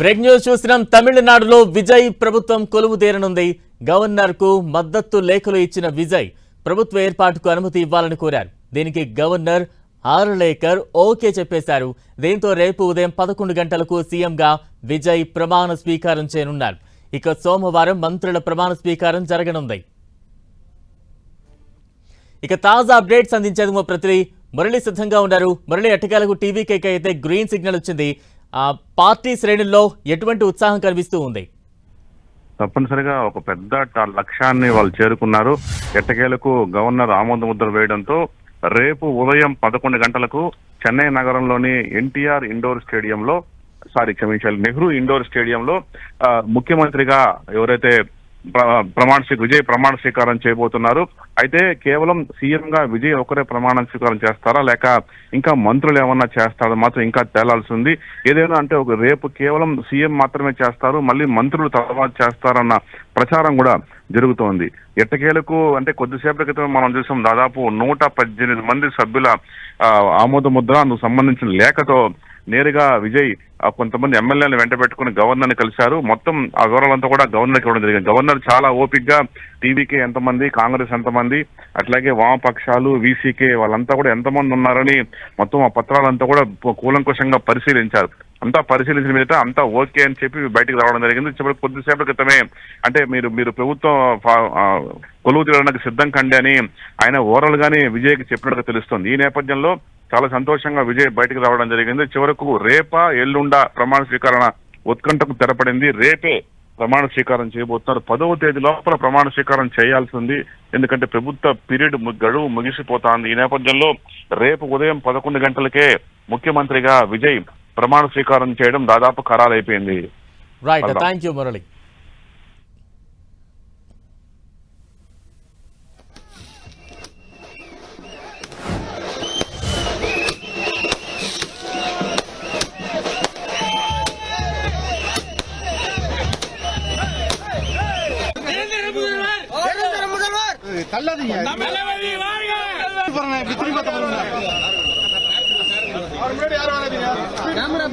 Break news చూస్తున్నాం. తమిళనాడులో విజయ్ ప్రభుత్వం కొలువుదేరనుంది. గవర్నర్ కు మద్దతు లేఖలు ఇచ్చిన విజయ్ ప్రభుత్వ ఏర్పాటుకు అనుమతి ఇవ్వాలని కోరారు. దీనికి గవర్నర్ ఆర్లేకర్ ఓకే చెప్పేశారు. దీంతో రేపు ఉదయం 11 గంటలకు సీఎంగా విజయ్ ప్రమాణ స్వీకారం చేయనున్నారు. ఇక సోమవారం మంత్రుల ప్రమాణ స్వీకారం జరగనుంది. ఇక తాజా అప్డేట్స్ అందించేందుకు మా ప్రతినిధి మురళి సిద్ధంగా ఉన్నారు. మురళి, ఎట్టకేలకు టీవీకేకి అయితే గ్రీన్ సిగ్నల్ వచ్చింది. పార్టీ శ్రేణుల్లో ఎటువంటి ఉత్సాహం కనిపిస్తూ ఉంది? తప్పనిసరిగా ఒక పెద్ద లక్ష్యాన్ని వాళ్ళు చేరుకున్నారు. ఎట్టకేలకు గవర్నర్ ఆమోద ముద్ర వేయడంతో రేపు ఉదయం 11 గంటలకు చెన్నై నగరంలోని ఎన్టీఆర్ ఇండోర్ స్టేడియంలో నెహ్రూ ఇండోర్ స్టేడియంలో ముఖ్యమంత్రిగా ఎవరైతే విజయ్ ప్రమాణ స్వీకారం చేయబోతున్నారు. అయితే కేవలం సీఎం గా విజయ్ ఒకరే ప్రమాణ స్వీకారం చేస్తారా లేక ఇంకా మంత్రులు ఏమన్నా చేస్తారో మాత్రం ఇంకా తేలాల్సి ఉంది. ఏదైనా అంటే రేపు కేవలం సీఎం మాత్రమే చేస్తారు, మళ్ళీ మంత్రులు తర్వాత చేస్తారన్న ప్రచారం కూడా జరుగుతోంది. ఎట్టకేలకు అంటే కొద్దిసేపటి క్రితం మనం చూసాం, దాదాపు 118 మంది సభ్యుల ఆమోద ముద్ర అందుకు సంబంధించిన లేఖతో నేరుగా విజయ్ కొంతమంది ఎమ్మెల్యేలను వెంట పెట్టుకుని గవర్నర్ ని కలిశారు. మొత్తం ఆ వివరాలంతా కూడా గవర్నర్కి ఇవ్వడం జరిగింది. గవర్నర్ చాలా ఓపిక్ గా టీవీకే ఎంతమంది, కాంగ్రెస్ ఎంతమంది, అట్లాగే వామపక్షాలు, వీసీకే వాళ్ళంతా కూడా ఎంతమంది ఉన్నారని మొత్తం ఆ పత్రాలంతా కూడా కూలంకుషంగా పరిశీలించారు. అంతా పరిశీలించిన మీద అంతా ఓకే అని చెప్పి బయటకు రావడం జరిగింది. చివరికి కొద్దిసేపటి క్రితమే అంటే మీరు ప్రభుత్వం కొలువు తీరడానికి సిద్ధం కండి అని ఆయన ఓరల్ గానే విజయ్కి చెప్పినట్టుగా తెలుస్తోంది. ఈ నేపథ్యంలో చాలా సంతోషంగా విజయ్ బయటకు రావడం జరిగింది. చివరకు రేపా ఎల్లుండా ప్రమాణ స్వీకరణ ఉత్కంఠకు తెరపడింది. రేపే ప్రమాణ స్వీకారం చేయబోతున్నారు. 10వ తేదీ లోపల ప్రమాణ స్వీకారం చేయాల్సి ఉంది. ఎందుకంటే ప్రభుత్వ పీరియడ్ గడువు ముగిసిపోతాంది. ఈ నేపథ్యంలో రేపు ఉదయం 11 గంటలకే ముఖ్యమంత్రిగా విజయ్ ప్రమాణ స్వీకారం చేయడం దాదాపు ఖరారైపోయింది. Right, thank you Murali. Camera